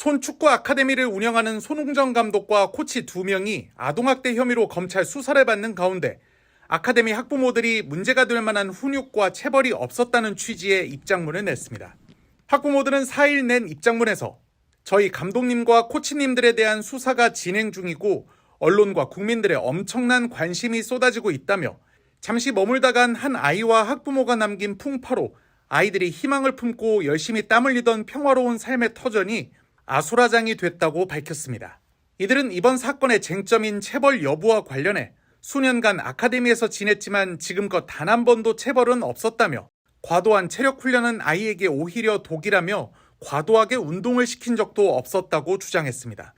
손축구 아카데미를 운영하는 손흥정 감독과 코치 2명이 아동학대 혐의로 검찰 수사를 받는 가운데 아카데미 학부모들이 문제가 될 만한 훈육과 체벌이 없었다는 취지의 입장문을 냈습니다. 학부모들은 4일 낸 입장문에서 저희 감독님과 코치님들에 대한 수사가 진행 중이고 언론과 국민들의 엄청난 관심이 쏟아지고 있다며 잠시 머물다 간 한 아이와 학부모가 남긴 풍파로 아이들이 희망을 품고 열심히 땀 흘리던 평화로운 삶의 터전이 아수라장이 됐다고 밝혔습니다. 이들은 이번 사건의 쟁점인 체벌 여부와 관련해 수년간 아카데미에서 지냈지만 지금껏 단 한 번도 체벌은 없었다며 과도한 체력 훈련은 아이에게 오히려 독이라며 과도하게 운동을 시킨 적도 없었다고 주장했습니다.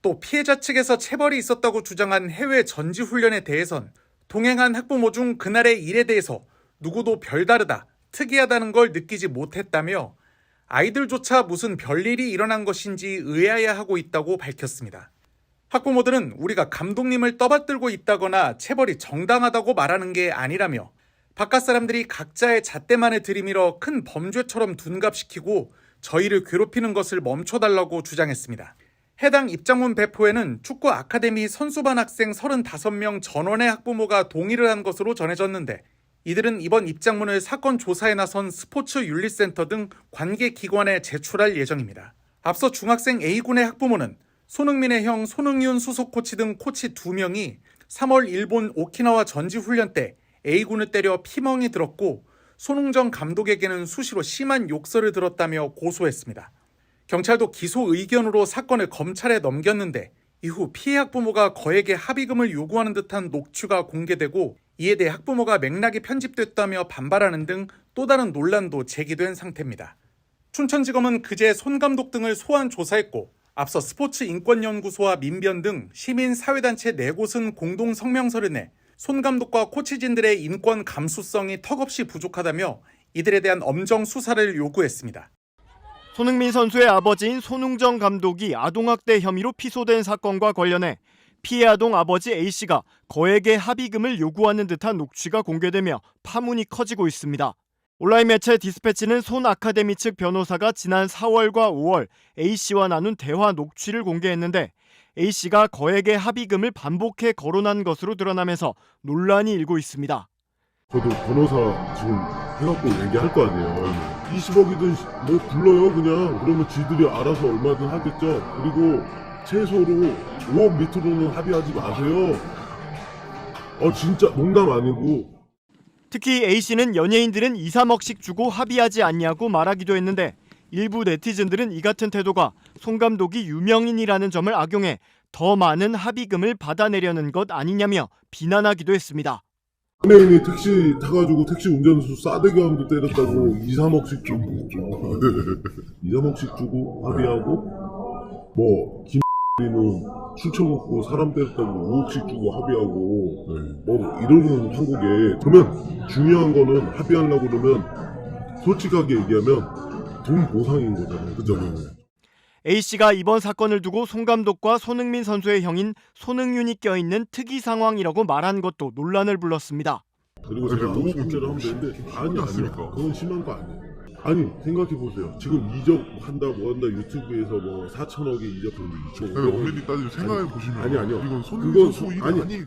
또 피해자 측에서 체벌이 있었다고 주장한 해외 전지 훈련에 대해선 동행한 학부모 중 그날의 일에 대해서 누구도 별다르다, 특이하다는 걸 느끼지 못했다며 아이들조차 무슨 별일이 일어난 것인지 의아해하고 있다고 밝혔습니다. 학부모들은 우리가 감독님을 떠받들고 있다거나 체벌이 정당하다고 말하는 게 아니라며 바깥 사람들이 각자의 잣대만을 들이밀어 큰 범죄처럼 둔갑시키고 저희를 괴롭히는 것을 멈춰달라고 주장했습니다. 해당 입장문 배포에는 축구 아카데미 선수반 학생 35명 전원의 학부모가 동의를 한 것으로 전해졌는데 이들은 이번 입장문을 사건 조사에 나선 스포츠윤리센터 등 관계기관에 제출할 예정입니다. 앞서 중학생 A군의 학부모는 손흥민의 형 손흥윤 수석 코치 등 코치 2명이 3월 일본 오키나와 전지훈련 때 A군을 때려 피멍이 들었고 손흥정 감독에게는 수시로 심한 욕설을 들었다며 고소했습니다. 경찰도 기소 의견으로 사건을 검찰에 넘겼는데 이후 피해 학부모가 거액의 합의금을 요구하는 듯한 녹취가 공개되고 이에 대해 학부모가 맥락이 편집됐다며 반발하는 등 또 다른 논란도 제기된 상태입니다. 춘천지검은 그제 손 감독 등을 소환 조사했고 앞서 스포츠인권연구소와 민변 등 시민사회단체 4곳은 공동 성명서를 내 손 감독과 코치진들의 인권 감수성이 턱없이 부족하다며 이들에 대한 엄정 수사를 요구했습니다. 손흥민 선수의 아버지인 손흥정 감독이 아동학대 혐의로 피소된 사건과 관련해 피해 아동 아버지 A씨가 거액의 합의금을 요구하는 듯한 녹취가 공개되며 파문이 커지고 있습니다. 온라인 매체 디스패치는 손 아카데미 측 변호사가 지난 4월과 5월 A씨와 나눈 대화 녹취를 공개했는데 A씨가 거액의 합의금을 반복해 거론한 것으로 드러나면서 논란이 일고 있습니다. 저도 변호사 지금 해갖고 얘기할 거 아니에요. 20억이든 뭐 불러요 그냥. 그러면 지들이 알아서 얼마든 하겠죠. 그리고 최소로 5억 밑으로는 합의하지 마세요. 진짜 농담 아니고. 특히 A씨는 연예인들은 2, 3억씩 주고 합의하지 않냐고 말하기도 했는데 일부 네티즌들은 이 같은 태도가 손 감독이 유명인이라는 점을 악용해 더 많은 합의금을 받아내려는 것 아니냐며 비난하기도 했습니다. 연예인이 택시 타가지고 택시 운전수 싸대기 하면서 때렸다고 2, 3억씩 주고 2, 3억씩 주고 합의하고 뭐 김이는 술 처먹고 사람 때렸다고 5억씩 주고 합의하고 뭐 이러는 한국에. 그러면 중요한 거는 합의하려고 그러면 솔직하게 얘기하면 돈 보상인 거잖아요. 그죠? A씨가 이번 사건을 두고 손 감독과 손흥민 선수의 형인 손흥윤이 껴있는 특이 상황이라고 말한 것도 논란을 불렀습니다. 그리고 제가 5억 문제를 하면 되는데 아니요. 그건 심한 거 아니에요. 아니 생각해보세요. 지금 이적 한다 뭐 한다 유튜브에서 뭐 4천억에 이적하는데 2천억. 엄밀히 따지면 생각해보시면 아니요. 이건 손흥민 선수 일이 아니.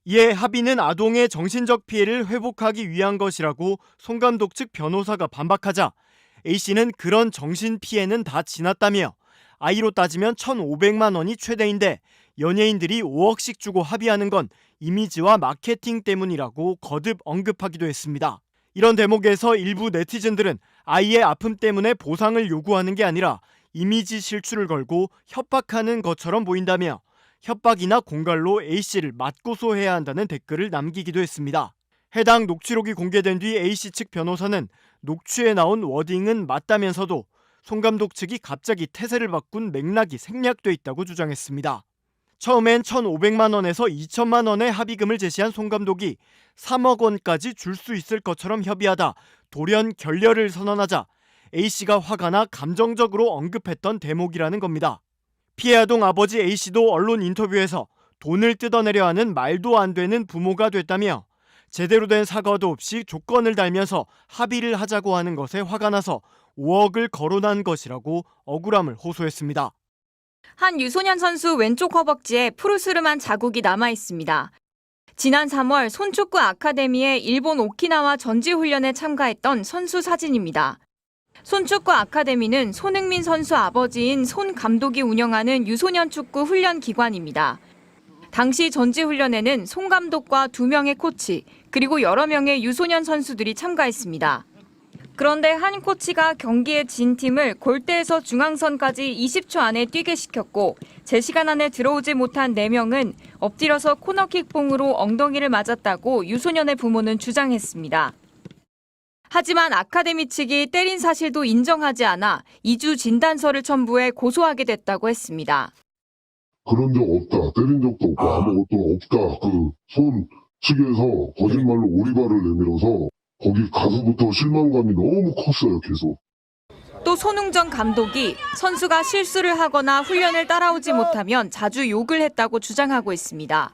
이에 합의는 아동의 정신적 피해를 회복하기 위한 것이라고 손 감독 측 변호사가 반박하자 A씨는 그런 정신 피해는 다 지났다며 아이로 따지면 1,500만 원이 최대인데 연예인들이 5억씩 주고 합의하는 건 이미지와 마케팅 때문이라고 거듭 언급하기도 했습니다. 이런 대목에서 일부 네티즌들은 아이의 아픔 때문에 보상을 요구하는 게 아니라 이미지 실추를 걸고 협박하는 것처럼 보인다며 협박이나 공갈로 A씨를 맞고소해야 한다는 댓글을 남기기도 했습니다. 해당 녹취록이 공개된 뒤 A씨 측 변호사는 녹취에 나온 워딩은 맞다면서도 손 감독 측이 갑자기 태세를 바꾼 맥락이 생략돼 있다고 주장했습니다. 처음엔 1,500만 원에서 2천만 원의 합의금을 제시한 손 감독이 3억 원까지 줄 수 있을 것처럼 협의하다 돌연 결렬을 선언하자 A씨가 화가 나 감정적으로 언급했던 대목이라는 겁니다. 피해 아동 아버지 A씨도 언론 인터뷰에서 돈을 뜯어내려 하는 말도 안 되는 부모가 됐다며 제대로 된 사과도 없이 조건을 달면서 합의를 하자고 하는 것에 화가 나서 5억을 거론한 것이라고 억울함을 호소했습니다. 한 유소년 선수 왼쪽 허벅지에 푸르스름한 자국이 남아 있습니다. 지난 3월 손축구 아카데미의 일본 오키나와 전지훈련에 참가했던 선수 사진입니다. 손축구 아카데미는 손흥민 선수 아버지인 손 감독이 운영하는 유소년 축구 훈련 기관입니다. 당시 전지훈련에는 손 감독과 2명의 코치, 그리고 여러 명의 유소년 선수들이 참가했습니다. 그런데 한 코치가 경기에 진 팀을 골대에서 중앙선까지 20초 안에 뛰게 시켰고 제시간 안에 들어오지 못한 4명은 엎드려서 코너킥 봉으로 엉덩이를 맞았다고 유소년의 부모는 주장했습니다. 하지만 아카데미 측이 때린 사실도 인정하지 않아 2주 진단서를 첨부해 고소하게 됐다고 했습니다. 그런 적 없다. 때린 적도 없고 아무것도 없다. 그 손 측에서 거짓말로 오리발을 내밀어서 거기 가서부터 실망감이 너무 컸어요. 계속. 또 손흥정 감독이 선수가 실수를 하거나 훈련을 따라오지 못하면 자주 욕을 했다고 주장하고 있습니다.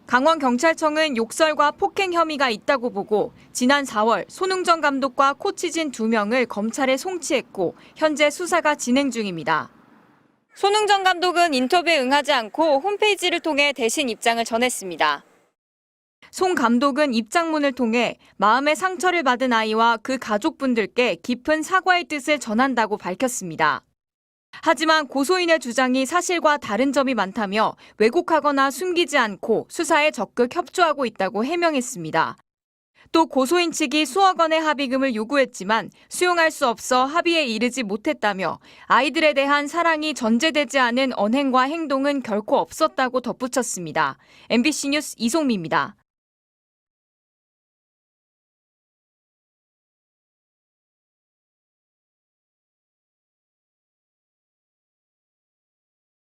강원경찰청은 욕설과 폭행 혐의가 있다고 보고 지난 4월 손흥정 감독과 코치진 2명을 검찰에 송치했고 현재 수사가 진행 중입니다. 손흥정 감독은 인터뷰에 응하지 않고 홈페이지를 통해 대신 입장을 전했습니다. 송 감독은 입장문을 통해 마음의 상처를 받은 아이와 그 가족분들께 깊은 사과의 뜻을 전한다고 밝혔습니다. 하지만 고소인의 주장이 사실과 다른 점이 많다며 왜곡하거나 숨기지 않고 수사에 적극 협조하고 있다고 해명했습니다. 또 고소인 측이 수억 원의 합의금을 요구했지만 수용할 수 없어 합의에 이르지 못했다며 아이들에 대한 사랑이 전제되지 않은 언행과 행동은 결코 없었다고 덧붙였습니다. MBC 뉴스 이송미입니다.